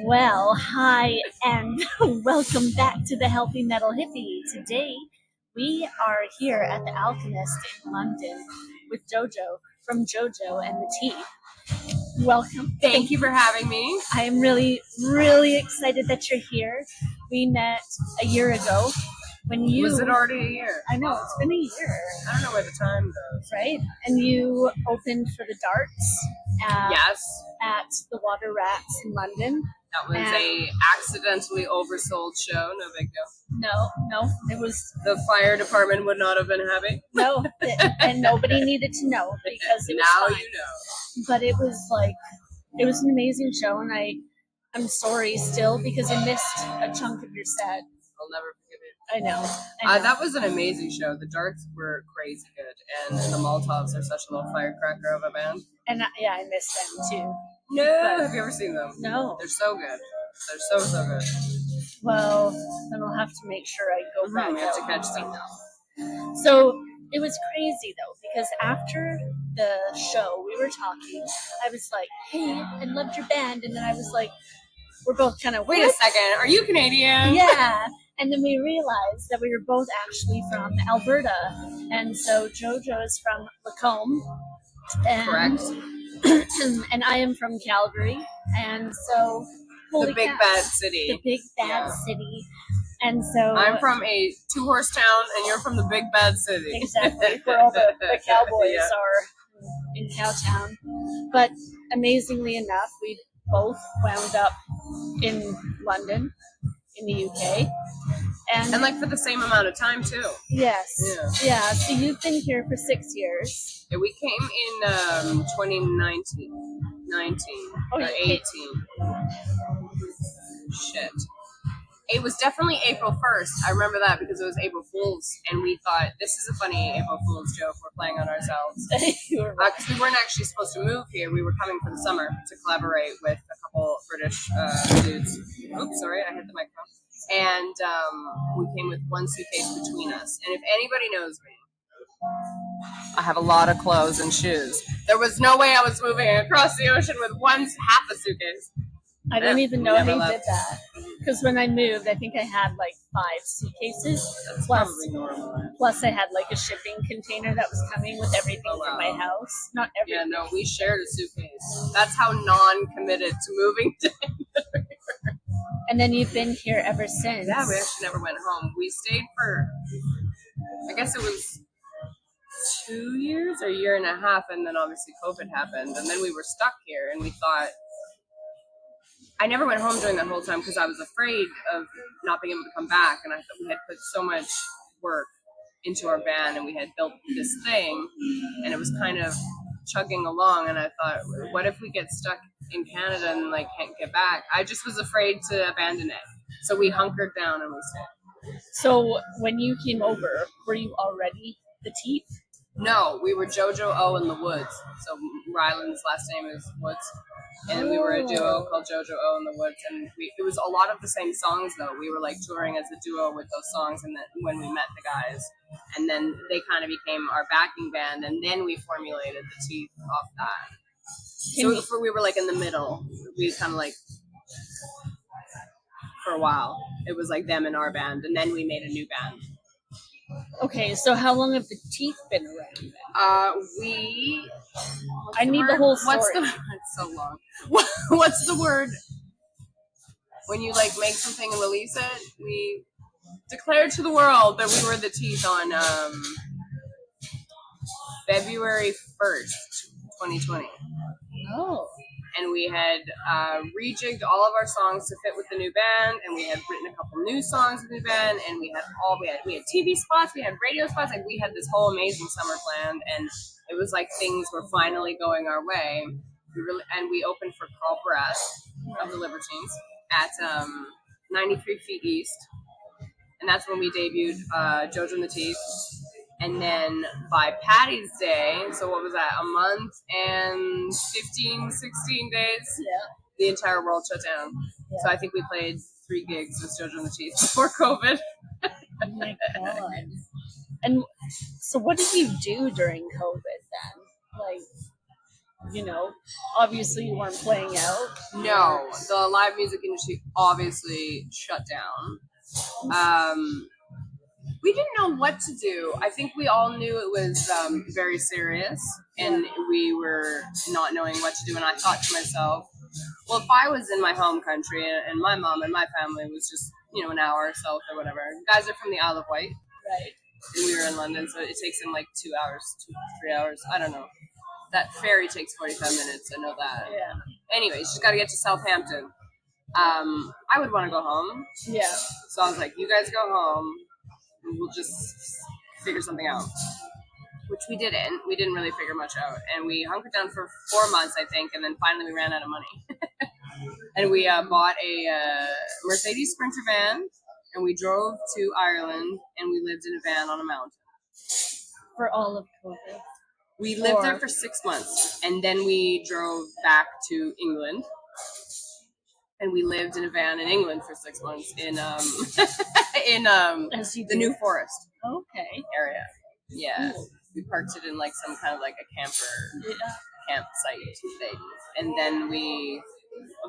Well, hi, and welcome back to the Healthy Metal Hippie. Today, we are here at the Alchemist in London with Jojo from Jojo and the Tea. Welcome. Thank you for having me. I am really excited that you're here. We met a year ago when you... Was it already a year? I know, it's been a year. I don't know where the time goes. Right? And you opened for the Darts Yes. at the Water Rats in London. That was a accidentally oversold show. No big deal. No, it was... The fire department would not have been happy. No, and nobody needed to know because it was now fine. You know. But it was an amazing show, and I'm sorry still because I missed a chunk of your set. I'll never forgive it. I know. That was an amazing show. The Darts were crazy good, and the Molotovs are such a little firecracker of a band. And I missed them too. No, have you ever seen them? No. They're so good. They're so good. Well, then I'll have to make sure I go back. We have to catch them. So it was crazy though, because after the show we were talking, I was like, hey, I loved your band, and then I was like, we're both kind of, wait a second, are you Canadian? Yeah. And then we realized that we were both actually from Alberta, and so Jojo is from Lacombe. Correct. And I am from Calgary, and so the big bad city. The big bad city. And so I'm from a 2-horse town, and you're from the big bad city. Exactly, where all the cowboys are in Cowtown. But amazingly enough, we both wound up in London, in the UK. And like for the same amount of time too. Yes. Yeah. So you've been here for 6 years. Yeah, we came in 2019. 18. Shit. It was definitely April 1st. I remember that because it was April Fool's, and we thought, this is a funny April Fool's joke we're playing on ourselves. Because we weren't actually supposed to move here. We were coming for the summer to collaborate with a couple British dudes. Oops, sorry, I hit the microphone. And we came with one suitcase between us. And if anybody knows me, I have a lot of clothes and shoes. There was no way I was moving across the ocean with half a suitcase. I don't even know how you did that. Because when I moved, I think I had like 5 suitcases. That's probably normal. Plus, I had like a shipping container that was coming with everything from my house. Not everything. Yeah, no, we shared a suitcase. That's how non-committed to moving to. And then you've been here ever since. Yeah, we actually never went home. We stayed for, I guess it was 2 years or a year and a half, and then obviously COVID happened, and then we were stuck here, and we thought, I never went home during that whole time because I was afraid of not being able to come back, and I thought we had put so much work into our band, and we had built this thing, and it was kind of chugging along, and I thought, what if we get stuck in Canada and like can't get back? I just was afraid to abandon it, so we hunkered down and we stayed. So when you came over, were you already the Teeth? No, we were Jojo O and the Woods. So Ryland's last name is Woods, and we were a duo called Jojo O and the Woods, and it was a lot of the same songs though. We were like touring as a duo with those songs, and then when we met the guys, and then they kind of became our backing band, and then we formulated the Teeth off that. So we were like in the middle. We kind of like, for a while, it was like them and our band, and then we made a new band. Okay, so how long have the Teeth been around? I need the whole story. It's so long. What's the word? When you like make something and release it, we declared to the world that we were the Teeth on February 1st, 2020. Oh. And we had rejigged all of our songs to fit with the new band, and we had written a couple new songs with the new band, and we had TV spots, we had radio spots, like we had this whole amazing summer planned, and it was like things were finally going our way. We opened for Carl Brass of the Libertines at 93 Feet East, and that's when we debuted Jojo and the Teeth. And then by Patty's Day, so what was that, a month and 15, 16 days? Yeah. The entire world shut down. Yeah. So I think we played 3 gigs with Jojo and the Teeth before COVID. Oh my God. And so what did you do during COVID then? Like, you know, obviously you weren't playing out. No, the live music industry obviously shut down. We didn't know what to do. I think we all knew it was very serious, and we were not knowing what to do. And I thought to myself, well, if I was in my home country and my mom and my family was just, an hour south or whatever. Guys are from the Isle of Wight. Right. And we were in London, so it takes them like 2 hours, 3 hours. I don't know. That ferry takes 45 minutes. I know that. Yeah. Anyways, just got to get to Southampton. I would want to go home. Yeah. So I was like, you guys go home. We'll just figure something out. Which we didn't. We didn't really figure much out. And we hunkered down for 4 months, I think, and then finally we ran out of money. And we bought a Mercedes Sprinter van, and we drove to Ireland, and we lived in a van on a mountain. For all of COVID. We lived there for 6 months, and then we drove back to England. And we lived in a van in England for 6 months in the New Forest area. Yeah, we parked it in like some kind of like a campsite thing, and then we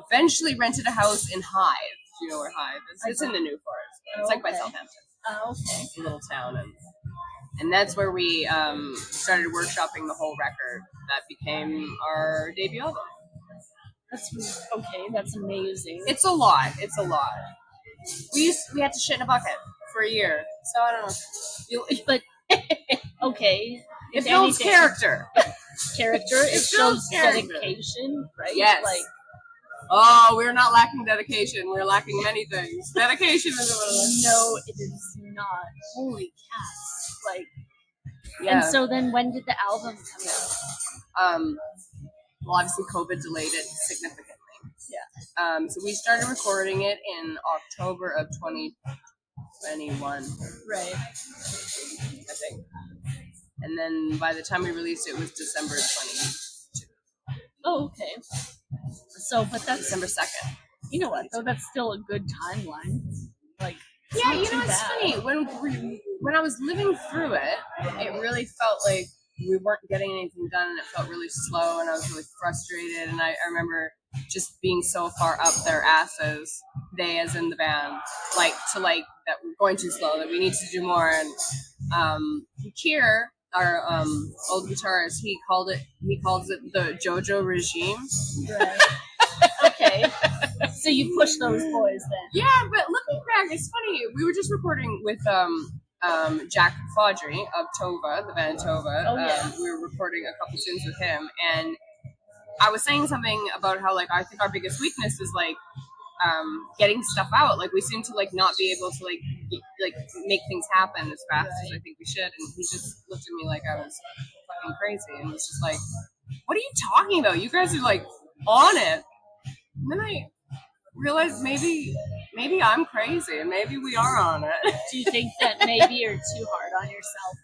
eventually rented a house in Hythe. Do you know where Hythe is? It's in the New Forest. It's like by Southampton. Oh, okay. It's a little town, and that's where we started workshopping the whole record that became our debut album. That's okay. That's amazing. It's a lot. We had to shit in a bucket for a year, so I don't know. But okay, it builds character. It shows dedication, right? Yes. Oh, we're not lacking dedication. We're lacking many things. Dedication is one of those. No, it is not. Holy cats! And so then, when did the album come out? Well, obviously, COVID delayed it significantly. Yeah. So we started recording it in October of 2021. Right. I think. And then by the time we released it, it was December 22. Oh, okay. So, but that's December 2nd. You know what, though? That's still a good timeline. It's funny. When I was living through it, it really felt like we weren't getting anything done, and it felt really slow, and I was really frustrated. And I remember just being so far up their asses, they as in the band, that we're going too slow, that we need to do more. And Kier, our old guitarist, he calls it the JoJo regime. Right. Okay. So you push those boys then. Yeah, but looking back, it's funny. We were just recording with Jack Fodry of Tova, the band Tova. Oh, yeah. We were recording a couple tunes with him, and I was saying something about how I think our biggest weakness is getting stuff out. We seem to not be able to make things happen as fast as I think we should. And he just looked at me like I was fucking crazy, and was just like, "What are you talking about? You guys are on it." And then I realized maybe I'm crazy, and maybe we are on it. Do you think that maybe you're too hard on yourself?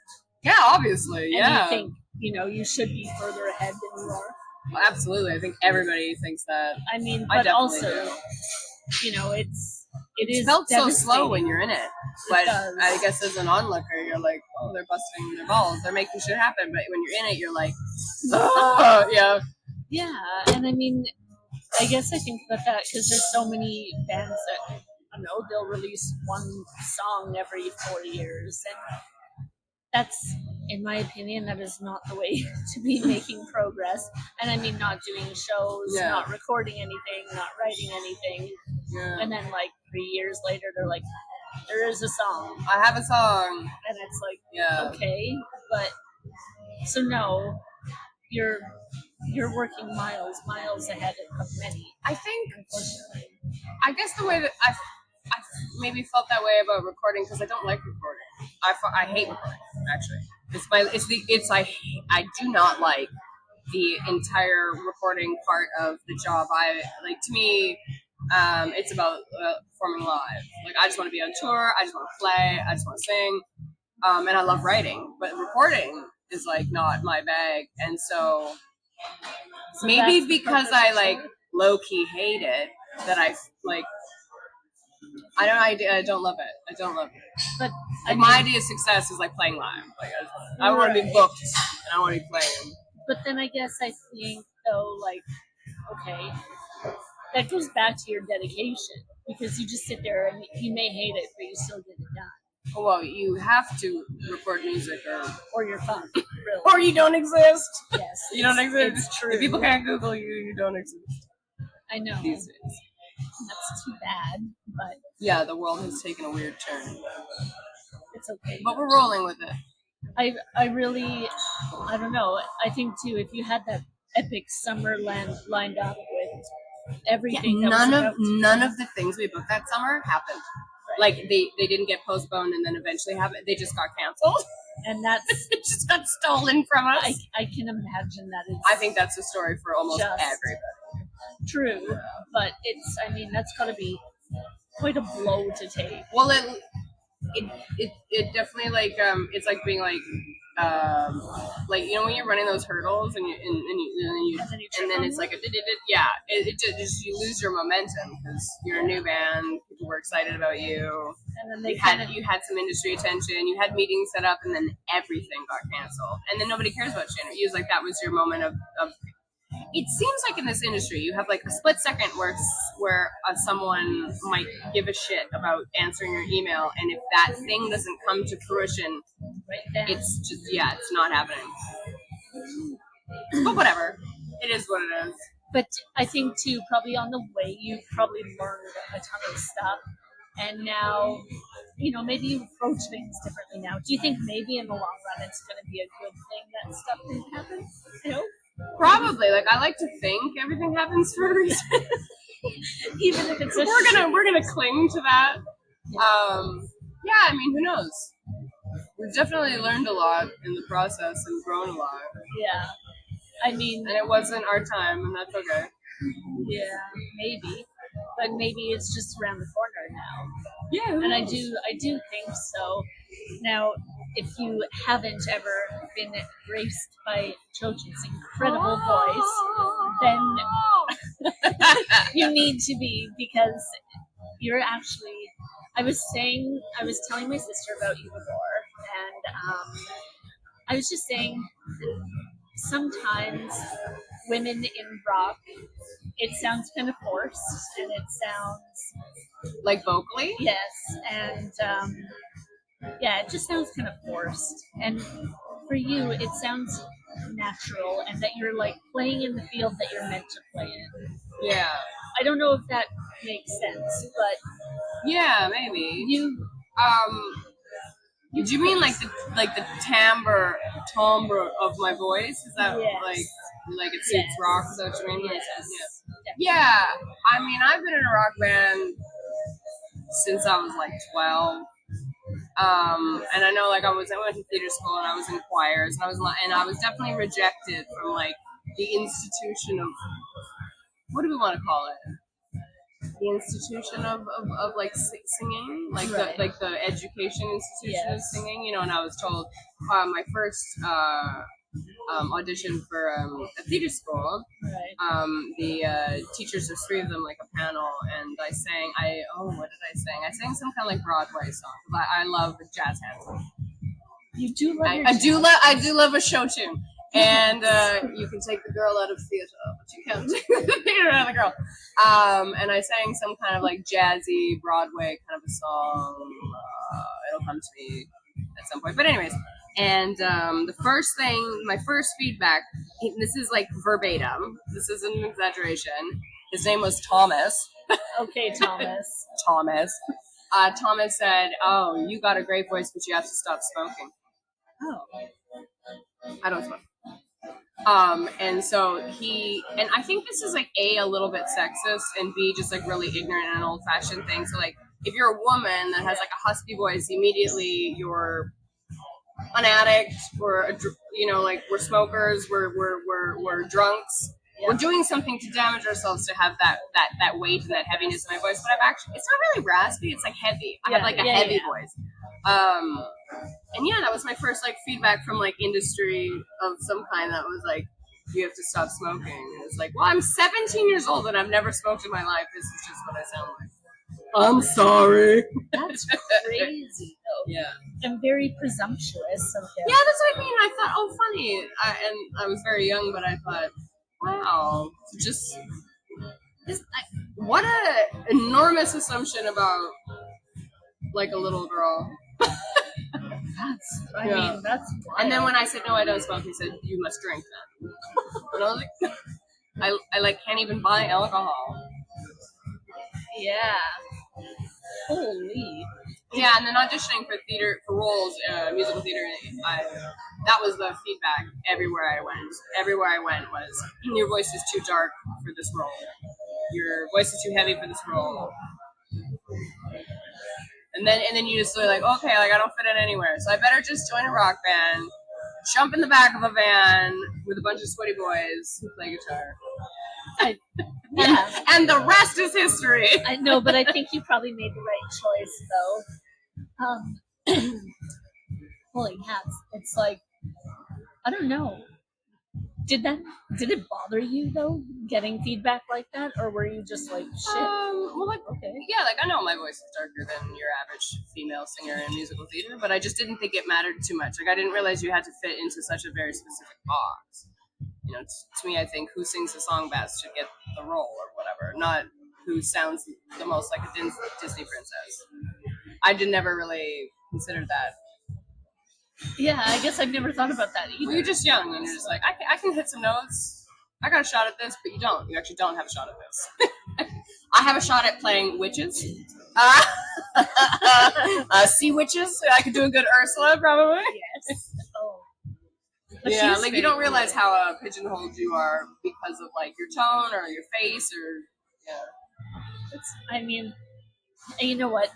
Yeah, obviously. Yeah. And you think you should be further ahead than you are? Well, absolutely. I think everybody thinks that. I mean, but also, it felt so slow when you're in it. But I guess as an onlooker, you're like, oh, they're busting their balls, they're making shit happen. But when you're in it, you're like, oh, yeah. Yeah, and I mean, I guess I think about that because there's so many bands that, I don't know, they'll release one song every 4 years, and that's, in my opinion, that is not the way to be making progress. And I mean, not doing shows, not recording anything, not writing anything, and then 3 years later, they're like, there is a song. I have a song. And it's okay, but, so no, you're working miles ahead of many. I think, unfortunately, I guess the way that I maybe felt that way about recording, because I don't like recording. I hate recording, actually. I do not like the entire recording part of the job. To me, it's about performing live. I just want to be on tour. I just want to play. I just want to sing. And I love writing, but recording is not my bag. And so maybe because I low key hate it, that I don't love it. I don't love it. But my idea of success is playing live. I want to be booked, and I want to be playing. But then I guess I think though, like, okay, that goes back to your dedication because you just sit there and you may hate it, but you still get it done. Well, you have to record music or you're fucked, really. Or you don't exist. Yes. You don't exist. It's true. If people can't Google you, you don't exist. I know. These days. That's too bad, but yeah, the world has taken a weird turn. It's okay. But we're rolling with it. I really, I don't know. I think too, if you had that epic summer lined up with everything, none of the things we booked that summer happened. Like they didn't get postponed and then eventually happened. They just got canceled. And that's it just got stolen from us. I can imagine that. I think that's a story for almost everybody. True, but that's got to be quite a blow to take. Well, it definitely it's like being like when you're running those hurdles and then it's like it just you lose your momentum because you're a new band, people were excited about you, and then you had some industry attention, you had meetings set up, and then everything got canceled, and then nobody cares about you. It was like that was your moment of it seems like in this industry you have like a split second where someone might give a shit about answering your email, and if that thing doesn't come to fruition, it's just it's not happening. But whatever, it is what it is. But I think too, probably on the way, you've probably learned a ton of stuff, and now maybe you approach things differently now. Do you think maybe in the long run it's going to be a good thing that stuff didn't happen? Probably. Like, I like to think everything happens for a reason. Even if it's we're gonna cling to that. Who knows? We've definitely learned a lot in the process and grown a lot. Yeah. And it wasn't our time, and that's okay. Yeah, maybe. But maybe it's just around the corner now. Yeah. And I do think so. Now, if you haven't ever been graced by Chojin's incredible voice, then you need to be, because you're actually. I was telling my sister about you before, and I was just saying, sometimes women in rock, it sounds kind of forced, and it sounds like vocally. Yes, and it just sounds kind of forced. And for you, it sounds natural, and that you're like playing in the field that you're meant to play in. Yeah. I don't know if that makes sense, but yeah, maybe do you mean like the timbre of my voice? Is that like it suits rock? Is that what you mean? Yes. Yeah. I mean, I've been in a rock band since I was like 12. And I know, like, I went to theater school and I was in choirs, and I was definitely rejected from like the institution of, what do we want to call it? The institution of like singing, like the education institution of singing, and I was told my first audition for a theater school, the teachers, there's 3 of them, like a panel, and I sang, what did I sing? I sang some kind of like Broadway song, because I love jazz hands. You do love I do love a show tune. And you can take the girl out of theater, but you can't take the theater out of the girl. And I sang some kind of like jazzy Broadway kind of a song. It'll come to me at some point. But anyways, and the first thing, my first feedback, this is like verbatim. This isn't an exaggeration. His name was Thomas. Okay, Thomas. Thomas. Thomas said, "Oh, you got a great voice, but you have to stop smoking." Oh. I don't smoke. And so and I think this is like a little bit sexist, and B, just like really ignorant and an old fashioned thing. So like, if you're a woman that has like a husky voice, immediately you're an addict, or like we're smokers, we're drunks. Yeah. We're doing something to damage ourselves to have that weight and that heaviness in my voice. But it's not really raspy. It's like heavy. I have like a heavy voice. And that was my first like feedback from like industry of some kind, that was like, you have to stop smoking. And it's like, well, I'm 17 years old and I've never smoked in my life. This is just what I sound like. I'm sorry. That's crazy though. Yeah. And very presumptuous of him. Yeah, that's what I mean. I thought, oh, funny. I was very young, but I thought, Wow. What a enormous assumption about like a little girl. I mean, that's wild. And then when I said no, I don't smoke, he said you must drink then. And I was like, I like can't even buy alcohol. Yeah. Holy. Yeah, and then auditioning for theater for roles, musical theater. That was the feedback everywhere I went. Everywhere I went was your voice is too dark for this role. Your voice is too heavy for this role. And then you just like, okay, like I don't fit in anywhere, so I better just join a rock band, jump in the back of a van with a bunch of sweaty boys who play guitar. And the rest is history. I know, but I think you probably made the right choice, though. Holy cats! It's like, I don't know. Did it bother you though, getting feedback like that, or were you just like, shit? Well, like, okay. Yeah, like I know my voice is darker than your average female singer in musical theater, but I just didn't think it mattered too much. Like I didn't realize you had to fit into such a very specific box. You know, to me, I think who sings the song best should get the role or whatever, not who sounds the most like a Disney princess. I did never really consider that. Yeah, I guess I've never thought about that either. Well, you're just young and you're just like, I can hit some notes. I got a shot at this, but you don't. You actually don't have a shot at this. I have a shot at playing witches. Sea witches. I could do a good Ursula, probably. Yes. Oh. Yeah, like you don't realize how pigeonholed you are because of like your tone or your face or I mean, and you know what?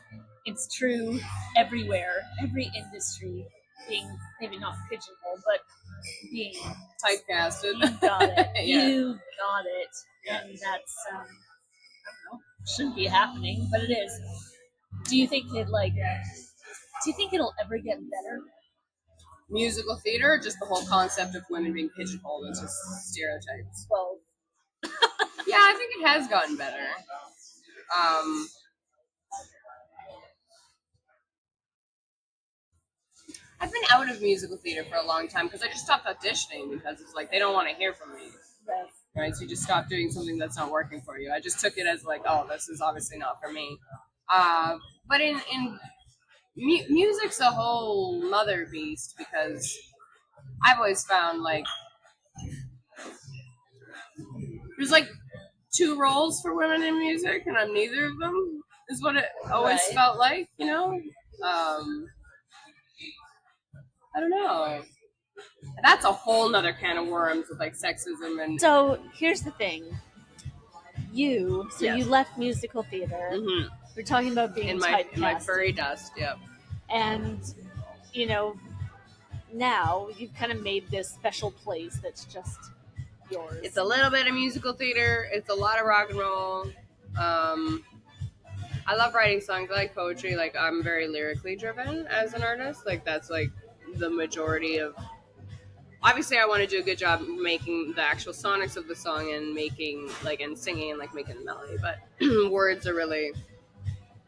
It's true everywhere, every industry being maybe not pigeonholed, but being typecasted. You got it. Yeah. You got it. Yeah. And that's I don't know, shouldn't be happening, but it is. Do you think it'll ever get better? Musical theater, or just the whole concept of women being pigeonholed into stereotypes? Well, yeah, I think it has gotten better. I've been out of musical theater for a long time because I just stopped auditioning because it's like they don't want to hear from me. Right? So you just stop doing something that's not working for you. I just took it as like, oh, this is obviously not for me. But in music's a whole mother beast because I've always found like there's like two roles for women in music, and I'm neither of them. Is what it always felt like, you know. I don't know. That's a whole nother can of worms with like sexism and. So here's the thing. You left musical theater. Mm-hmm. We're talking about being in my furry dust. Yep. And you know, now you've kind of made this special place that's just yours. It's a little bit of musical theater. It's a lot of rock and roll. I love writing songs. I like poetry. Like I'm very lyrically driven as an artist. Like that's like the majority of. Obviously, I want to do a good job making the actual sonics of the song and making like and singing and like making the melody. But words are really.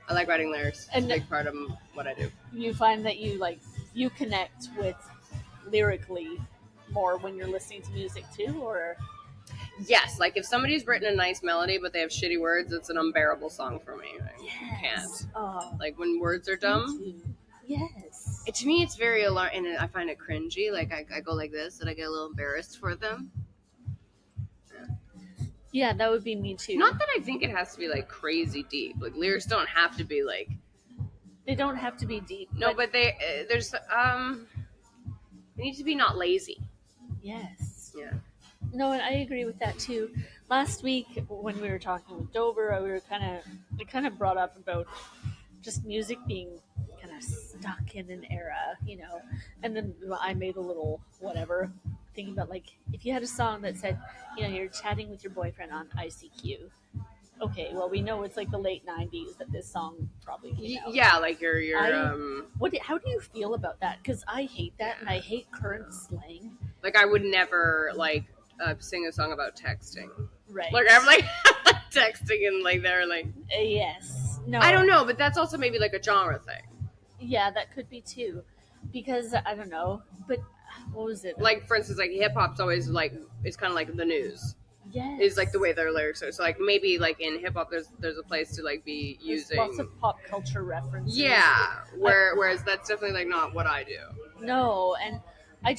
I like writing lyrics. It's a big part of what I do. You find that you connect with lyrically more when you're listening to music too, or? Yes, like if somebody's written a nice melody but they have shitty words, it's an unbearable song for me. I can't. Oh. Like when words are dumb. Yes. To me, it's very alarming, and I find it cringy. Like I go like this, and I get a little embarrassed for them. Yeah, that would be me too. Not that I think it has to be like crazy deep. Like lyrics don't have to be like. They don't have to be deep. No, but they need to be not lazy. Yes. Yeah. No, and I agree with that too. Last week when we were talking with Dover, I kind of brought up about just music being kind of stuck in an era, you know. And then I made a little whatever thinking about like if you had a song that said, you know, you're chatting with your boyfriend on ICQ. Okay, well we know it's like the late 90s that this song probably came out. Yeah, like your how do you feel about that? Because I hate that and I hate current slang. Like I would never like sing a song about texting. Right. Like I'm like texting and like they're like yes. No. I don't know, but that's also maybe like a genre thing. Yeah, that could be too. Because I don't know, but what was it? Like for instance, like hip hop's always like it's kind of like the news. Yes. Is like the way their lyrics are. So like maybe like in hip hop, there's a place to like be There's using lots of pop culture references. whereas that's definitely like not what I do. No, and I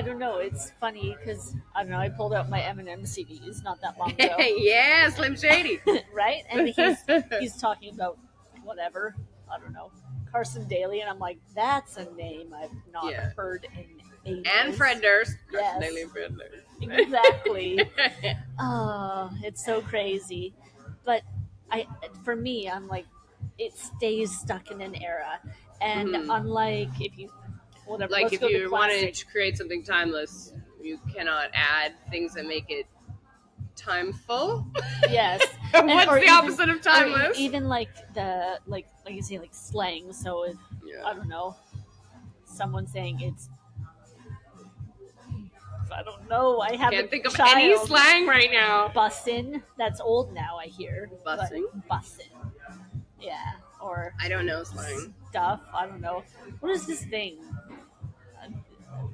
don't know. It's funny because I don't know. I pulled out my Eminem CDs not that long ago. Yeah, Slim Shady. Right? And he's talking about whatever, I don't know, Carson Daly, and I'm like, that's a name I've not heard in ages. And Fred Durst. Carson Yes. Daly and Fred Durst. Exactly. Oh, it's so crazy. But for me, I'm like, it stays stuck in an era. And unlike if you, whatever, like let's if go you to wanted classic. to create something timeless, you cannot add things that make it timeful. Yes. What's the opposite of timeless? Even like the like you say, like slang. So if I don't know, someone saying it's, I don't know. I can't think of any slang right now. Bussin'. That's old now. I hear. Bussin'. Bussin'. Yeah. Or I don't know slang. Stuff. I don't know. What is this thing?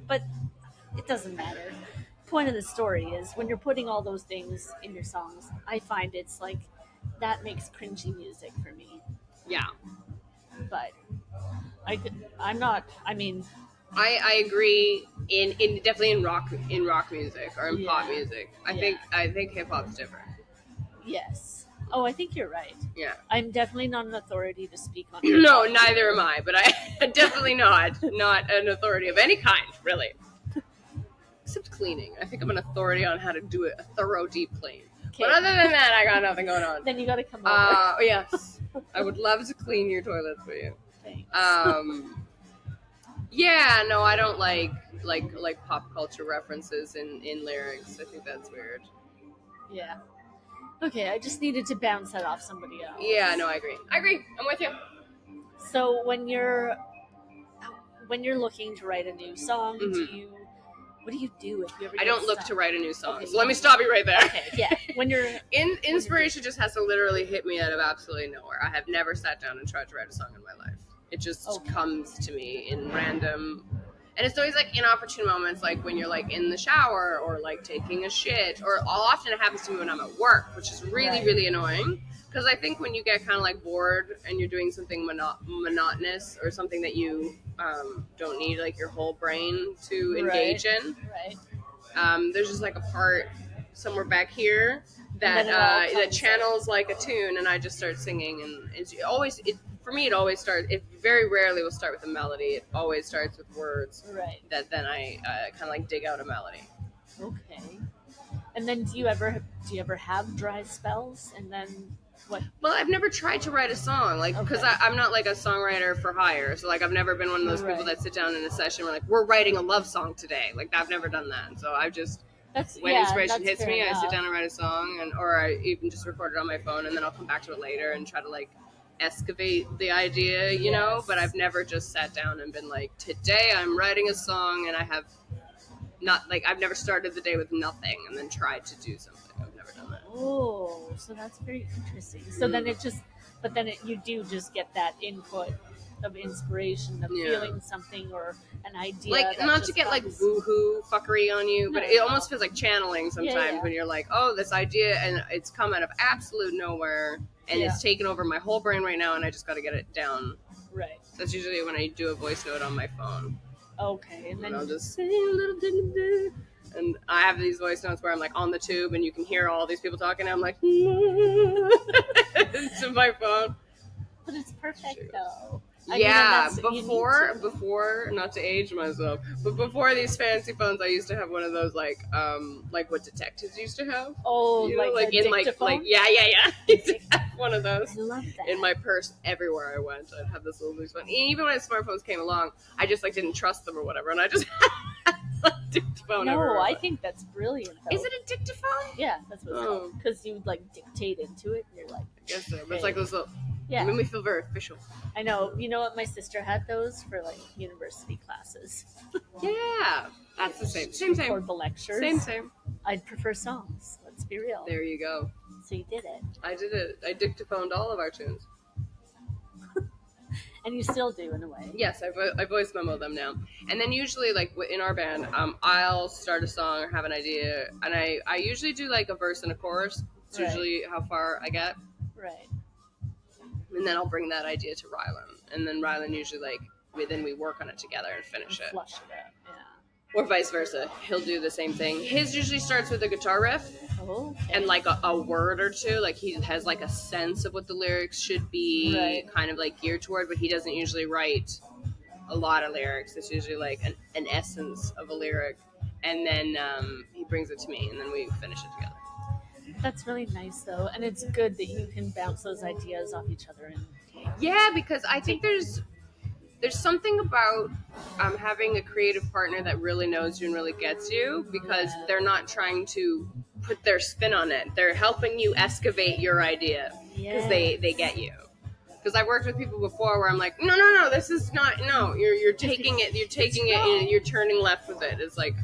But it doesn't matter. Point of the story is when you're putting all those things in your songs, I find it's like that makes cringy music for me. Yeah. But I'm not. I mean, I agree in definitely in rock music or in pop music. I think hip hop's different. Yes. Oh, I think you're right. Yeah. I'm definitely not an authority to speak on. No, neither am I. But I definitely not an authority of any kind, really. Except cleaning. I think I'm an authority on how to do a thorough deep clean. Okay. But other than that, I got nothing going on. Then you got to come over. Yes. I would love to clean your toilets for you. Thanks. Yeah, no, I don't like pop culture references in lyrics. I think that's weird. Yeah. Okay, I just needed to bounce that off somebody else. Yeah, no, I agree. I'm with you. So when you're looking to write a new song, what do you do if you ever? I don't look to write a new song. Okay, so let me stop you right there. Okay, yeah. When you're inspiration just has to literally hit me out of absolutely nowhere. I have never sat down and tried to write a song in my life. It just comes to me in random, and it's always like inopportune moments, like when you're like in the shower or like taking a shit, or often it happens to me when I'm at work, which is really really annoying. Because I think when you get kind of like bored and you're doing something monotonous or something that you don't need like your whole brain to engage in, there's just like a part somewhere back here that channels like a tune, and I just start singing, and for me it always starts. It very rarely will start with a melody. It always starts with words. That then I kind of like dig out a melody. Okay. And then do you ever have dry spells, and then what? Well, I've never tried to write a song, like, because I'm not like a songwriter for hire. So like I've never been one of those people that sit down in a session where like we're writing a love song today. Like I've never done that. So I've just when inspiration hits me, I sit down and write a song, or I even just record it on my phone, and then I'll come back to it later and try to like excavate the idea, you know. But I've never just sat down and been like, today I'm writing a song, and I have not like I've never started the day with nothing and then tried to do something. I've never done that. Oh, so that's very interesting. So then you do just get that input of inspiration of feeling something or an idea. Like not to get like woohoo fuckery on you, but it almost feels like channeling sometimes when you're like, oh, this idea, and it's come out of absolute nowhere, and it's taken over my whole brain right now, and I just got to get it down. Right. So that's usually when I do a voice note on my phone. Okay, and then I'll just say a little bit. And I have these voice notes where I'm like on the tube and you can hear all these people talking. And I'm like, to my phone. But it's perfect though. Before, not to age myself, but before these fancy phones, I used to have one of those like what detectives used to have. Oh, you know, like in my dictaphone? yeah. I used to have one of those. I love that. In my purse everywhere I went. I'd have this little loose phone. And even when smartphones came along, I just like didn't trust them or whatever, and I just had a dictaphone. No, I think that's brilliant. Though. Is it a dictaphone? Yeah, that's what it's called. Because you like dictate into it, and you're like. I guess so. But it's like those little. Yeah. It made me feel very official. I know. You know what? My sister had those for like university classes. Yeah. That's the same. Same. For the lectures. Same. I'd prefer songs. Let's be real. There you go. So you did it. I did it. I dictaphoned all of our tunes. And you still do in a way. Yes, I voice memo them now. And then usually, like in our band, I'll start a song or have an idea, and I usually do like a verse and a chorus. It's Right. usually how far I get. Right. And then I'll bring that idea to Rylan, and then Rylan usually then we work on it together and finish it. Flush it out. Yeah. Or vice versa. He'll do the same thing. His usually starts with a guitar riff. Okay. And like a word or two. Like he has like a sense of what the lyrics should be, Right. kind of like geared toward, but he doesn't usually write a lot of lyrics. It's usually like an essence of a lyric. And then he brings it to me, and then we finish it together. That's really nice, though, and it's good that you can bounce those ideas off each other. And Yeah, because I think there's something about having a creative partner that really knows you and really gets you, because they're not trying to put their spin on it. They're helping you excavate your idea, because they get you. Because I've worked with people before where I'm like, no, this is not, no, you're taking it, and you're turning left with it. It's like,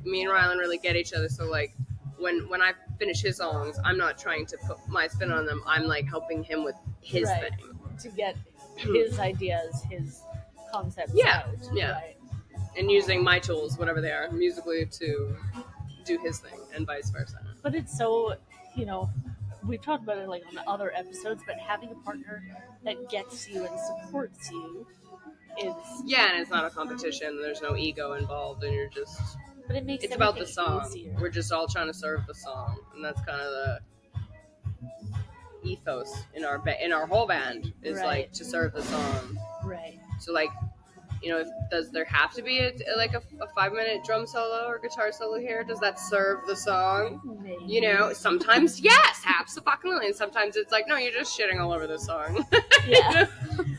me and Rylan really get each other. So like, when I finish his songs, I'm not trying to put my spin on them. I'm like helping him with his Right. thing. To get his ideas, his concepts Yeah, out. yeah. Right. And using my tools, whatever they are, musically to do his thing, and vice versa. But it's so, we've talked about it like on the other episodes, but having a partner that gets you and supports you is... Yeah, and it's not a competition. There's no ego involved, and you're just... But it makes it's about the everything song. easier. We're just all trying to serve the song, and that's kind of the ethos in our whole band is Right. like to serve the song. Right. So like, does there have to be a 5-minute drum solo or guitar solo here? Does that serve the song? Maybe. Sometimes yes, absolutely, and sometimes it's like, no, you're just shitting all over the song. Yeah.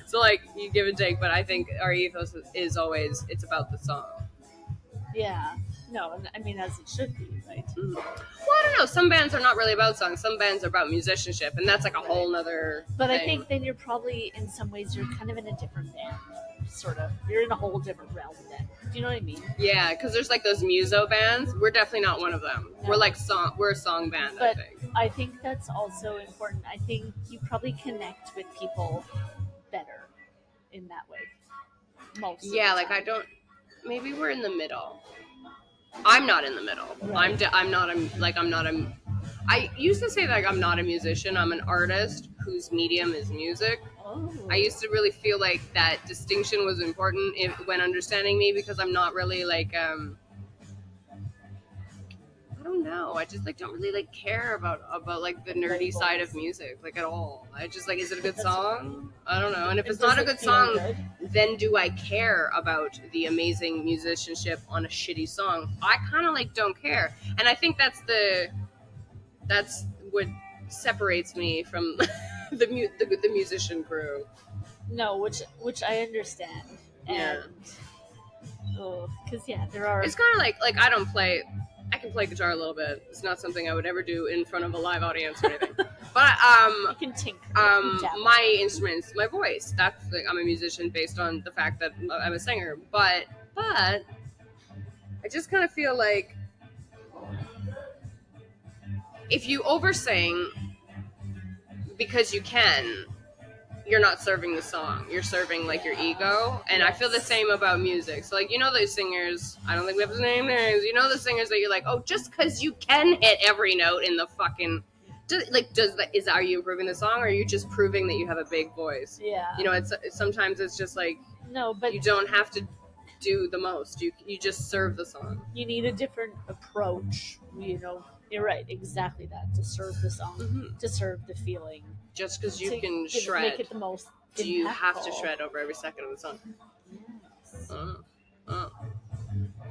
So like, you give and take, but I think our ethos is always, it's about the song. Yeah. No, I mean, as it should be, right? Mm-hmm. Well, I don't know. Some bands are not really about songs. Some bands are about musicianship, and that's like a whole nother But thing. I think then you're probably, in some ways, you're kind of in a different band, sort of. You're in a whole different realm then. Do you know what I mean? Yeah, because there's like those muso bands. We're definitely not one of them. No. We're like we're a song band, But I think. I think that's also important. I think you probably connect with people better in that way. Most of the like time. I don't. Maybe we're in the middle. I'm not in the middle. Right. I'm not a. I used to say that I'm not a musician. I'm an artist whose medium is music. Oh. I used to really feel like that distinction was important when understanding me, because I'm not really like I don't know. I just like don't really like care about like the nerdy side of music like at all. I just like, is it a good song? I don't know. And if it's not a good song, then do I care about the amazing musicianship on a shitty song? I kind of like don't care. And I think that's what separates me from the musician crew. No, which I understand. Yeah. And because there are. It's kind of like I don't play. I can play guitar a little bit. It's not something I would ever do in front of a live audience or anything. But you can tinker. My instrument's my voice. That's like, I'm a musician based on the fact that I'm a singer. But I just kind of feel like if you oversing because you can, you're not serving the song. You're serving like your ego. And I feel the same about music. So like, those singers, I don't think we have to name names. The singers that you're like, oh, just because you can hit every note in the fucking, are you improving the song, or are you just proving that you have a big voice? Yeah. It's sometimes it's just like, no, but you don't have to do the most. You just serve the song. You need a different approach. You're right. Exactly that, to serve the song, to serve the feeling. Just because you can shred, make it the most do you impactful. have to shred over every second of the song? Yes.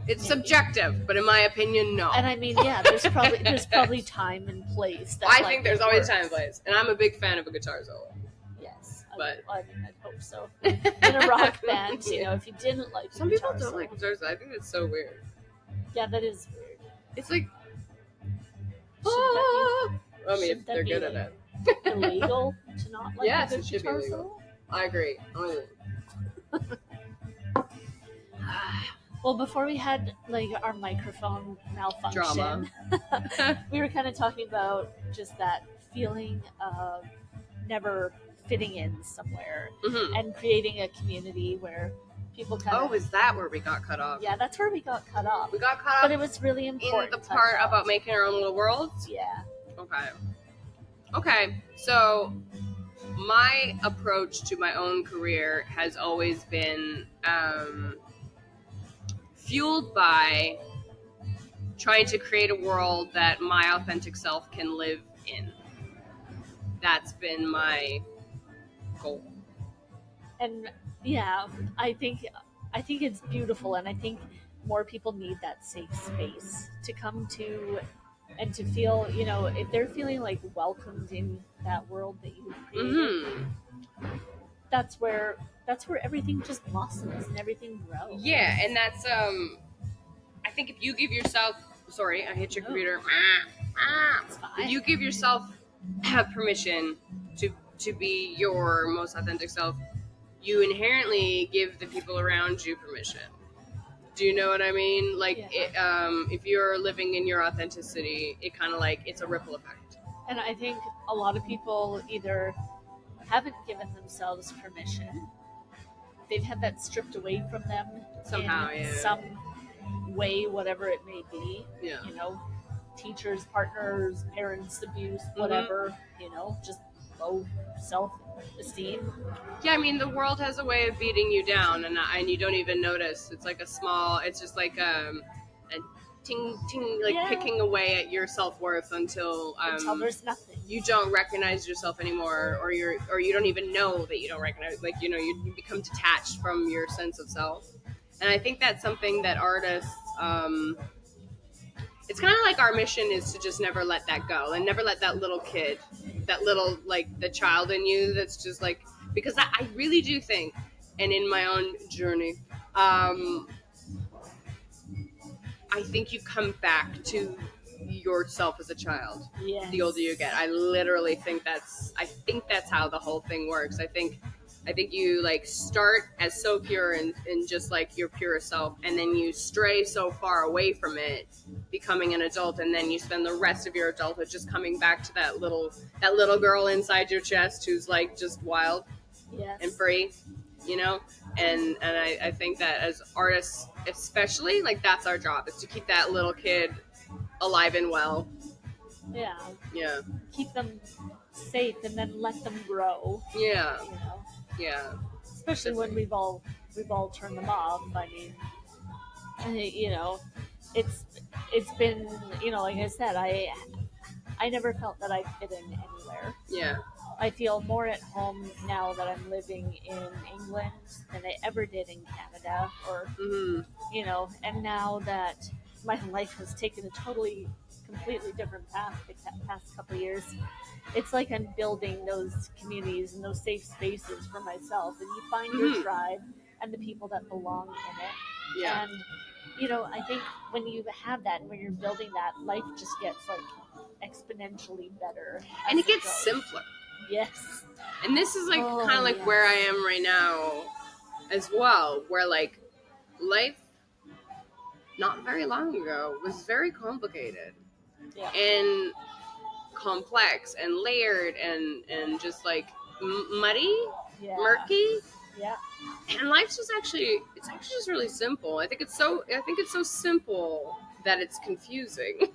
It's subjective, but in my opinion, no. And I mean, there's probably time and place. I think there's always time and place, and I'm a big fan of a guitar solo. Yes, but I'd hope so. In a rock band, if you didn't like some people guitar don't solo, like guitars. I think it's so weird. Yeah, that is weird. It's like, if they're good at it. Illegal to not like yes, a it good should be guitar illegal. solo? I agree. Well, before we had like our microphone malfunction, we were kind of talking about just that feeling of never fitting in somewhere Mm-hmm. and creating a community where people kind of. Oh, is that where we got cut off? Yeah, that's where we got cut off. We got cut off. But it was really important. In the part about making our own little worlds? Yeah. Okay. So my approach to my own career has always been fueled by trying to create a world that my authentic self can live in. That's been my goal. And yeah, I think it's beautiful, and I think more people need that safe space to come to and to feel, if they're feeling like welcomed in that world that you've created. Mm-hmm. That's where everything just blossoms and everything grows. Yeah, and that's I think if you give yourself, sorry, I hit your computer. It's fine. If you give yourself permission to be your most authentic self, you inherently give the people around you permission. Do you know what I mean? Like, Yeah. if you're living in your authenticity, it kind of like, it's a ripple effect. And I think a lot of people either haven't given themselves permission, they've had that stripped away from them Somehow, in yeah. some way, whatever it may be. Yeah. Teachers, partners, parents, abuse, whatever. Just low self-esteem. Yeah, I mean, the world has a way of beating you down, and you don't even notice. It's like it's just like a ting ting, like picking away at your self-worth until there's nothing. You don't recognize yourself anymore, or you don't even know that you don't recognize. Like, you become detached from your sense of self. And I think that's something that artists, it's kind of like our mission is to just never let that go and never let that little kid, that little, like, the child in you that's just like, because I really do think, and in my own journey, I think you come back to yourself as a child. Yes. The older you get. I literally think that's how the whole thing works. I think you like start as so pure and just like your pure self, and then you stray so far away from it, becoming an adult, and then you spend the rest of your adulthood just coming back to that little girl inside your chest who's like just wild. Yes. And free, and I think that as artists especially, like, that's our job, is to keep that little kid alive and well. Yeah. Yeah. Keep them safe and then let them grow. Yeah. Yeah. Especially when we've all turned them off. I mean, it's been, like I said, I never felt that I fit in anywhere. Yeah. I feel more at home now that I'm living in England than I ever did in Canada, or and now that my life has taken a completely different path the past couple of years, it's like I'm building those communities and those safe spaces for myself, and you find your tribe and the people that belong in it. Yeah. And I think when you have that, and when you're building that, life just gets like exponentially better, and it gets simpler. Yes. And this is like kind of like where I am right now as well, where like life not very long ago was very complicated. Yeah. And complex and layered and just like muddy, murky. Yeah. And life's just it's actually just really simple. I think it's so simple that it's confusing.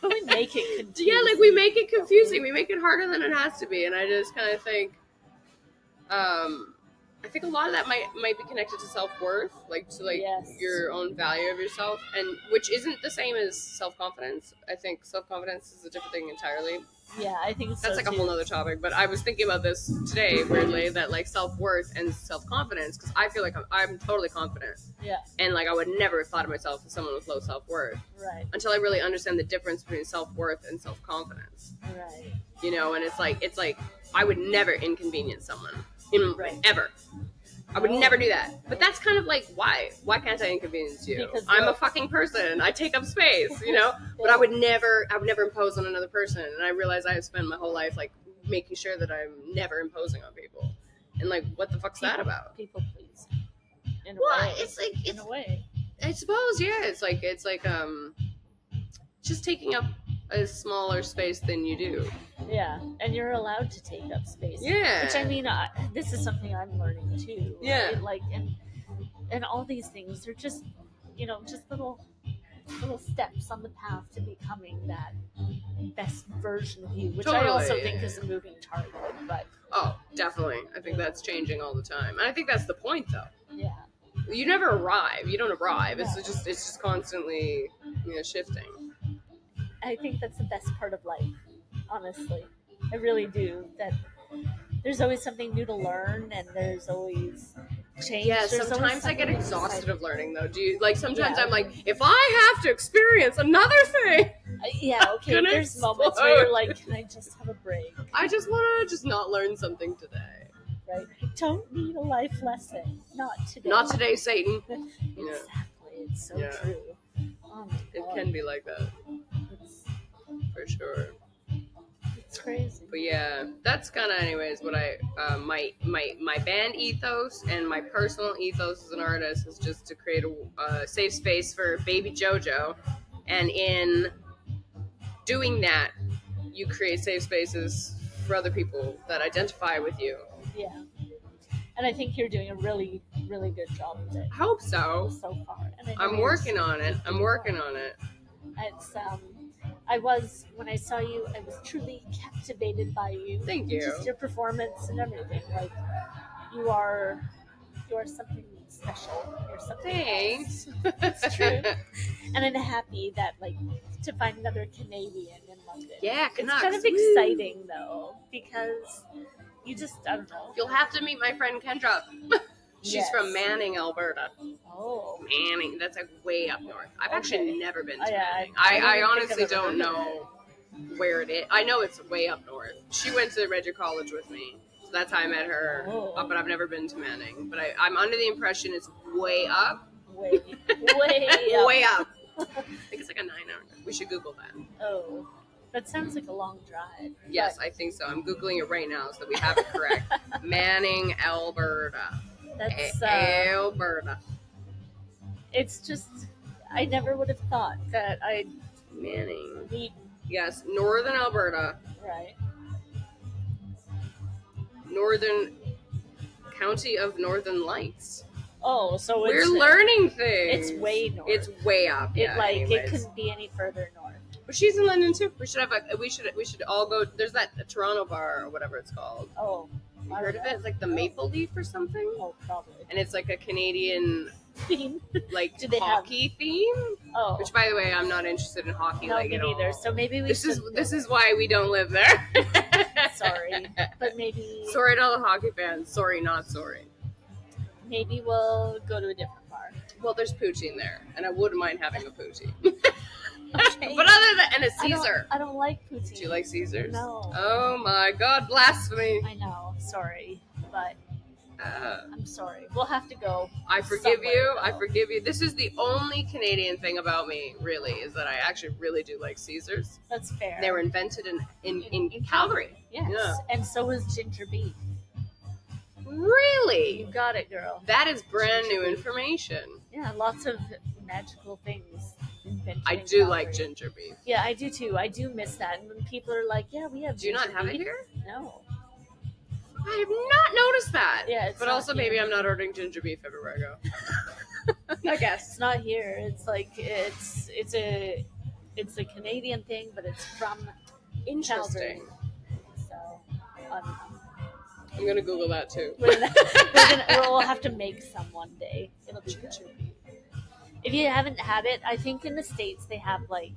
But we make it confusing. Yeah, like we make it confusing. We make it harder than it has to be. And I just kind of think, I think a lot of that might be connected to self-worth, like to like your own value of yourself, and which isn't the same as self-confidence. I think self-confidence is a different thing entirely. Yeah, I think so. That's like a whole nother topic. But I was thinking about this today, weirdly, that like self-worth and self-confidence, because I feel like I'm totally confident. Yeah. And like I would never have thought of myself as someone with low self-worth. Right. Until I really understand the difference between self-worth and self-confidence. Right. And it's like I would never inconvenience someone ever. I would never do that. But that's kind of like, why can't I inconvenience you? Because I'm a fucking person. I take up space, But I would never impose on another person. And I realize I have spent my whole life like making sure that I'm never imposing on people. And like, what the fuck's that about? People please. In a way. It's like, in a way. I suppose, yeah. It's like just taking up a smaller space than you do. Yeah, and you're allowed to take up space. Yeah. Which I mean, this is something I'm learning too. Yeah. Right? Like, and all these things are just, just little steps on the path to becoming that best version of you, which I also Totally, think yeah. is a moving target. But Oh, definitely. I think that's changing all the time. And I think that's the point, though. yeah, You never arrive. You don't arrive. No. It's just constantly, shifting. I think that's the best part of life. Honestly, I really do. That there's always something new to learn, and there's always change. Yeah, There's always sometimes I get something exhausted exciting. of learning, though. Do you, like, sometimes Yeah. I'm like, if I have to experience another thing, Yeah, okay. gonna There's moments where you're explode. like, can I just have a break? I just want to just not learn something today. Right? I don't need a life lesson. Not today. Not today, Satan. Exactly. It's so Yeah. true. Oh my It God. can be like that, It's, for sure. it's crazy. But yeah, that's kind of, anyways, what I my band ethos and my personal ethos as an artist is just to create a safe space for baby JoJo, and in doing that, you create safe spaces for other people that identify with you. Yeah. And I think you're doing a really, really good job with it I hope so. so far. And I know I'm you're working on it. I'm doing working well. on it. It's when I saw you, I was truly captivated by you. Thank you. Just your performance and everything. Like you are something special. You're something else. Thanks. It's true. And I'm happy that to find another Canadian in London. Yeah, It's Canucks. kind of Woo. exciting though, because you just, I don't know. You'll have to meet my friend Kendra. She's Yes. from Manning, Alberta. Oh. Manning, that's like way up north. I've actually never been to Oh, yeah, Manning. I I don't think honestly I've ever don't heard of know where it is. I know it's way up north. She went to Regis College with me, so that's how I met her. Oh. But I've never been to Manning. But I'm under the impression it's way up. Way up. Way up. I think it's like a 9-hour. We should Google that. Oh, that sounds like a long drive. Yes, but I think so. I'm Googling it right now so that we have it correct. Manning, Alberta. that's Alberta. it's just, I never would have thought that I'd Manning. meet. Yes, northern Alberta. Right. Northern County of Northern Lights. Oh, so We're it's learning things. It's way north. It's way up. It Yeah, it anyways. couldn't be any further north. But she's in London too. We should have we should all go. There's that Toronto bar or whatever it's called. Oh, You heard of it? It's like the Maple Leaf or something. Oh, probably. And it's like a Canadian Theme. like Do they have- hockey theme. Oh, Which, by the way, I'm not interested in hockey no, like me at neither. all. So maybe we This should. is why we don't live there. Sorry, but maybe Sorry to all the hockey fans. Sorry, not sorry. maybe we'll go to a different bar. Well, there's poutine there, and I wouldn't mind having a poutine. Okay. But other than, and a Caesar. I don't like poutine. Do you like Caesars? No. Oh my God, blasphemy! I know. Sorry, but Uh, I'm sorry. We'll have to go. I forgive somewhere, you. though. I forgive you. This is the only Canadian thing about me, really, is that I actually really do like Caesars. That's fair. They were invented in Calgary. Yes, Yeah. and so was ginger beef. Really? You got it, girl. That is brand new Ginger beef. information. Yeah, lots of magical things invented. I in do Calgary. like ginger beef. Yeah, I do too. I do miss that. And when people are like, "Yeah, we have." Do you not ginger have it beef," here? No. I have not noticed that. Yeah, it's but not also here. maybe I'm not ordering ginger beef everywhere I go. I guess. It's not here. It's like it's a Canadian thing, but it's from Interesting. Calgary. So I'm gonna Google that too. we'll have to make some one day. It'll be good. If you haven't had it, I think in the States they have like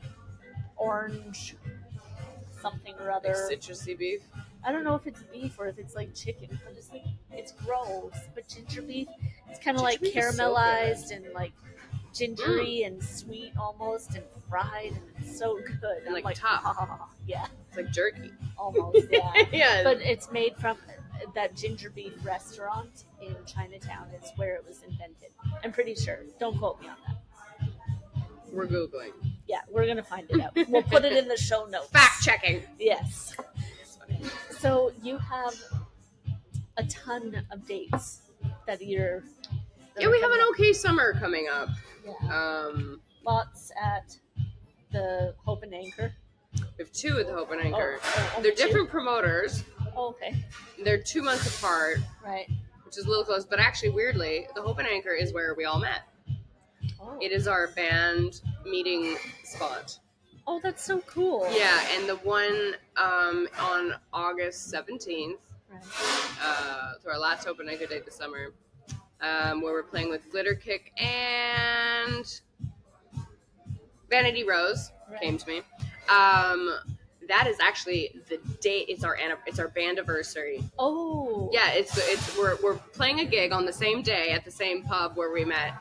orange something or Like other. citrusy beef. I don't know if it's beef or if it's like chicken, but it's gross. But ginger beef, it's kind of like Ginger beef is so caramelized and like gingery and sweet almost and fried, and it's so good. And, I'm like, like, tough. yeah, It's like jerky. almost, yeah. Yeah. But it's made from that ginger beef restaurant in Chinatown is where it was invented. I'm pretty sure. Don't quote me on that. We're Googling. Yeah, we're gonna find it out. We'll put it in the show notes. Fact checking. Yes. So you have a ton of dates that you're. Yeah, we have an okay summer coming up. Yeah. Lots at the Hope and Anchor. We have two at the Hope and Anchor. only They're two? different promoters. Oh, okay. They're 2 months apart. Right. Which is a little close, but actually, weirdly, the Hope and Anchor is where we all met. Oh. It is our band meeting spot. Oh, that's so cool. Yeah, and the one on August 17th, Right. so our last Hope and Anchor date this summer, where we're playing with Glitter Kick and Vanity Rose came to me. That is actually the date. It's our bandiversary. Oh. Yeah, we're playing a gig on the same day at the same pub where we met.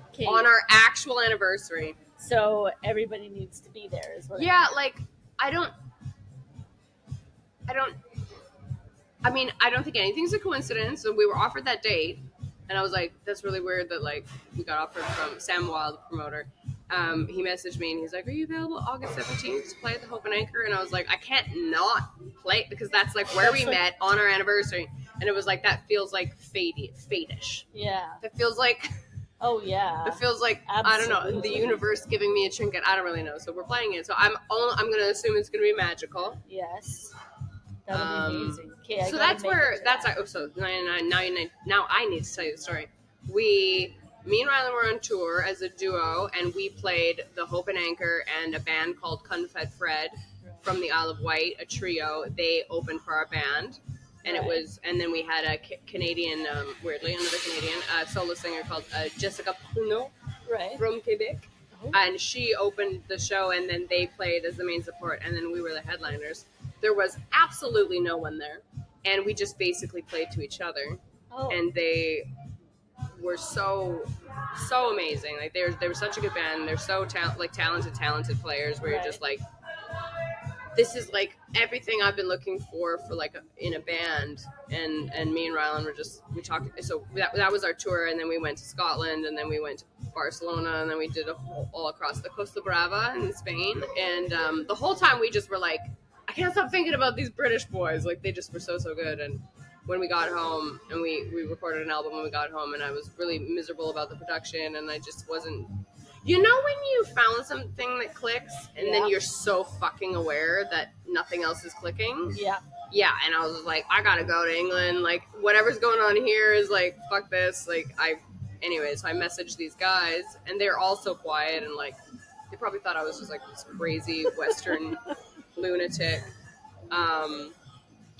Okay. On our actual anniversary. So everybody needs to be there, is what? Yeah, like I don't think anything's a coincidence. So we were offered that date, and I was like, that's really weird that like we got offered from Sam Wild, the promoter. He messaged me and he's like, are you available August 17th to play at the Hope and Anchor? And I was like, I can't not play because that's like where we met on our anniversary. And it was like, that feels like fate-ish. Yeah. That feels like... Oh, yeah. It feels like, absolutely. I don't know, the universe giving me a trinket. I don't really know. So we're playing it. So I'm going to assume it's going to be magical. Yes. That would be amazing. Okay, so that's where, so now I need to tell you the story. Me and Rylan were on tour as a duo, and we played the Hope and Anchor and a band called Confed Fred from the Isle of Wight, a trio. They opened for our band. And it was, and then we had a Canadian, weirdly, another Canadian solo singer called Jessica Pruneau from Quebec. Oh. And she opened the show, and then they played as the main support, and then we were the headliners. There was absolutely no one there, and we just basically played to each other. Oh. And they were so amazing. Like they were such a good band. They're so talented players. Where you're just like, this is like everything I've been looking for like in a band. And me and Rylan we talked. So that was our tour, and then we went to Scotland, and then we went to Barcelona, and then we did all across the Costa Brava in Spain. And the whole time we just were like, I can't stop thinking about these British boys. Like they just were so good. And when we got home, and we recorded an album when we got home, and I was really miserable about the production, and I just wasn't. You know when you found something that clicks, and then you're so fucking aware that nothing else is clicking? Yeah. Yeah, and I was like, I gotta go to England. Like, whatever's going on here is like, fuck this. Like, anyways, so I messaged these guys, and they're all so quiet, and like, they probably thought I was just like this crazy Western lunatic.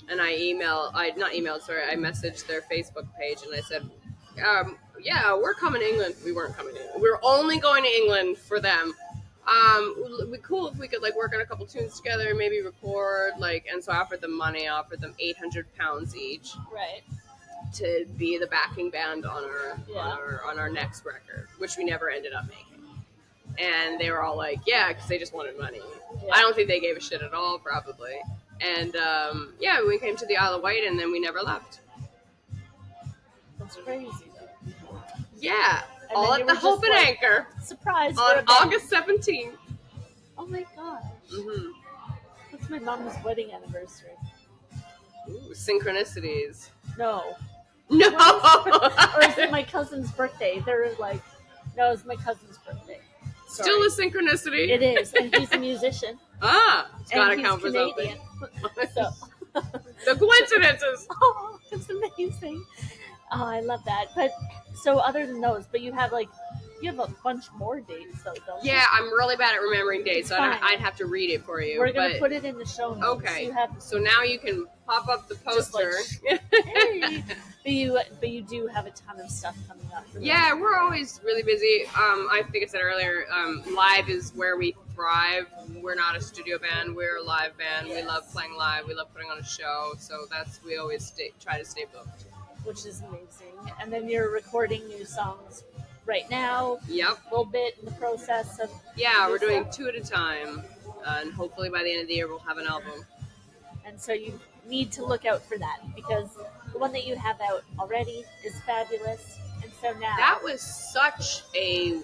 And I messaged their Facebook page, and I said, yeah, we're coming to England. We weren't coming to England. We were only going to England for them. It'd be cool if we could like work on a couple tunes together, maybe record, like, and so I offered them money. I offered them £800 each, right, to be the backing band on our next record, which we never ended up making. And they were all like, yeah, because they just wanted money. Yeah. I don't think they gave a shit at all, probably. And we came to the Isle of Wight, and then we never left. That's crazy, though. Yeah, and all at the Hope and Anchor. Surprise! On August 17th. Oh my gosh. Mm-hmm. That's my mom's wedding anniversary. Ooh, synchronicities. No. Or is it my cousin's birthday? They're like, no, it's my cousin's birthday. Sorry. Still a synchronicity. It is, and he's a musician. It's gotta count for something. So. The coincidences. Oh, that's amazing. Oh, I love that. But so other than those, but you have a bunch more dates, though, don't you? Yeah, I'm really bad at remembering dates, so I'd have to read it for you. We're gonna put it in the show notes. Okay. So now you can pop up the poster. Hey. But you do have a ton of stuff coming up. Yeah, we're always really busy. I think I said earlier, live is where we thrive. We're not a studio band. We're a live band. Yes. We love playing live. We love putting on a show. So we always try to stay booked. Which is amazing. And then you're recording new songs right now. Yep. A little bit in the process of. Yeah, we're doing 2 at a time. And hopefully by the end of the year we'll have an album. And so you need to look out for that, because the one that you have out already is fabulous. And so now. That was such a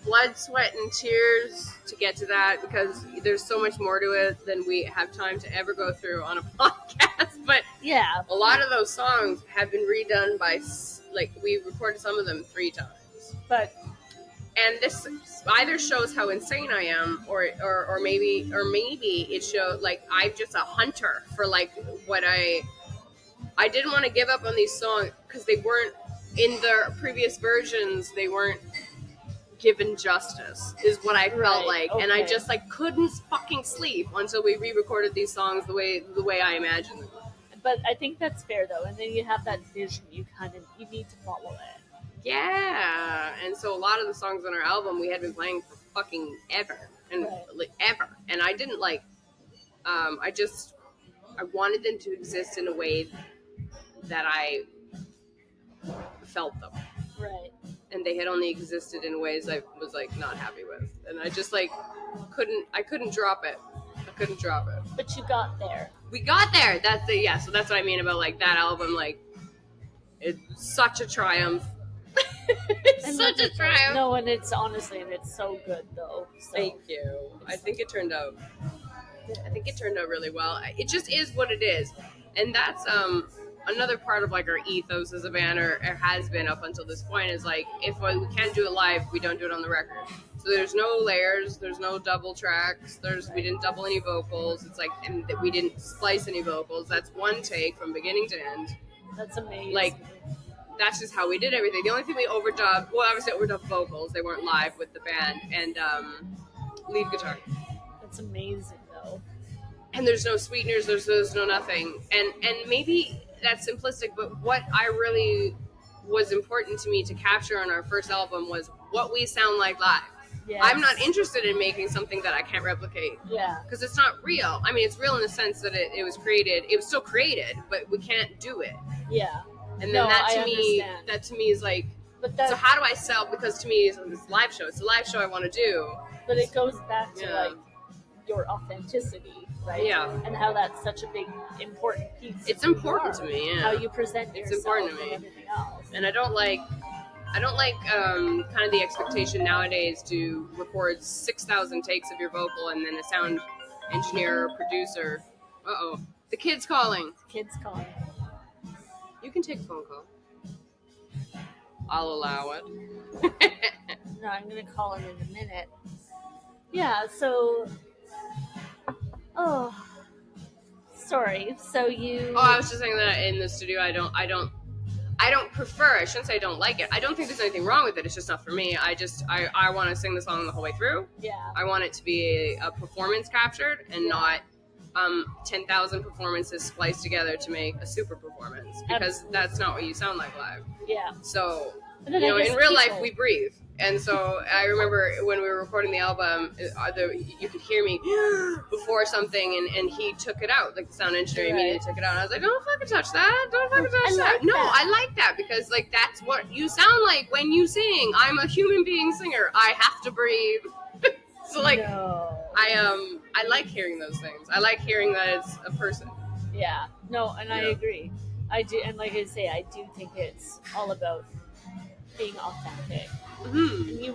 blood, sweat, and tears to get to that, because there's so much more to it than we have time to ever go through on a podcast. But yeah, a lot of those songs have been redone by, we recorded some of them 3 times. But and this either shows how insane I am, or maybe it showed like I'm just a hunter for like what I didn't want to give up on these songs because they weren't in their previous versions. They weren't given justice, is what I felt like, and I just like couldn't fucking sleep until we re-recorded these songs the way I imagined them. But I think that's fair though, and then you have that vision. You need to follow it. Yeah, and so a lot of the songs on our album we had been playing for fucking ever and ever, and I didn't like. I wanted them to exist in a way that I felt them. Right. And they had only existed in ways I was like not happy with, and I just like couldn't drop it. I couldn't drop it. But you got there. We got there. That's the So that's what I mean about like that album. Like, it's such a triumph. It's such a triumph. No, and it's honestly, and it's so good though. So. Thank you. I think it turned out really well. It just is what it is, and that's another part of like our ethos as a band, or has been up until this point, is like if we can't do it live, we don't do it on the record. So there's no layers, there's no double tracks, we didn't double any vocals. It's like, and we didn't splice any vocals. That's one take from beginning to end. That's amazing. Like, that's just how we did everything. The only thing we overdubbed, well, obviously overdubbed vocals. They weren't live with the band, and lead guitar. That's amazing though. And there's no sweeteners, there's no nothing. And maybe that's simplistic, but what I really was important to me to capture on our first album was what we sound like live. Yes. I'm not interested in making something that I can't replicate. Yeah. Because it's not real. I mean, it's real in the sense that it was created. It was still created, but we can't do it. Yeah. And then that to me is like, so how do I sell? Because to me, it's a live show. It's a live show I want to do. But it goes back to like your authenticity, right? Yeah. And how that's such a big, important piece. It's important to me, yeah. How you present yourself. It's important to me. And everything else. And I don't like kind of the expectation nowadays to record 6,000 takes of your vocal and then a sound engineer or producer. The kid's calling. You can take a phone call. I'll allow it. No, I'm going to call him in a minute. Yeah, so... Oh, sorry. So you... Oh, I was just saying that in the studio, I don't prefer, I shouldn't say I don't like it. I don't think there's anything wrong with it. It's just not for me. I want to sing the song the whole way through. Yeah. I want it to be a performance captured and not 10,000 performances spliced together to make a super performance, because that's not what you sound like live. Yeah. So, in real life we breathe. And so I remember when we were recording the album, you could hear me before something, and he took it out. Like the sound engineer immediately took it out. And I was like, don't fucking touch that. Don't fucking touch that. No, I like that, because like that's what you sound like when you sing. I'm a human being singer. I have to breathe. So like, I like hearing those things. I like hearing that it's a person. Yeah. No, and I agree. I do, and like I say, I do think it's all about being authentic. Mm-hmm. And you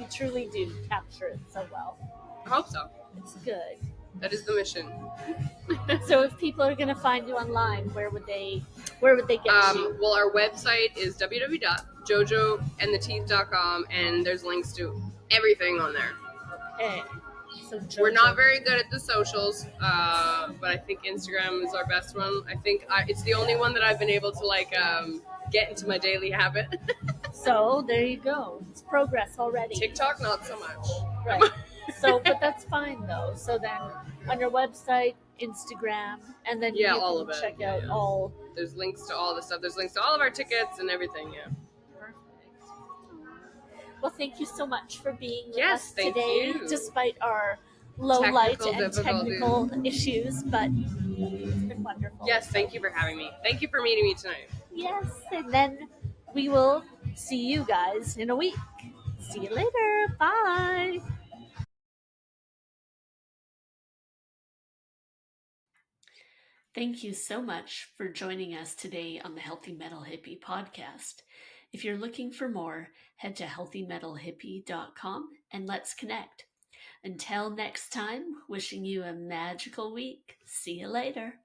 truly do capture it so well. I hope so. It's good. That is the mission. So if people are going to find you online, where would they get you? Well, our website is www.jojoandtheteeth.com, and there's links to everything on there. Okay. So we're not very good at the socials, but I think Instagram is our best one. I think it's the only one that I've been able to like get into my daily habit. So there you go. It's progress already. TikTok, not so much. Right. So, but that's fine though. So then on your website, Instagram, and then you all can of it. Check out all. There's links to all the stuff. There's links to all of our tickets and everything. Yeah. Perfect. Well, thank you so much for being with us thank today, you. Despite our low light and difficulties. technical issues, but it's been wonderful. Yes, thank you for having me. Thank you for meeting me tonight. Yes, and then we will see you guys in a week. See you later. Bye. Thank you so much for joining us today on the Healthy Metal Hippie podcast. If you're looking for more, head to healthymetalhippie.com and let's connect. Until next time, wishing you a magical week. See you later.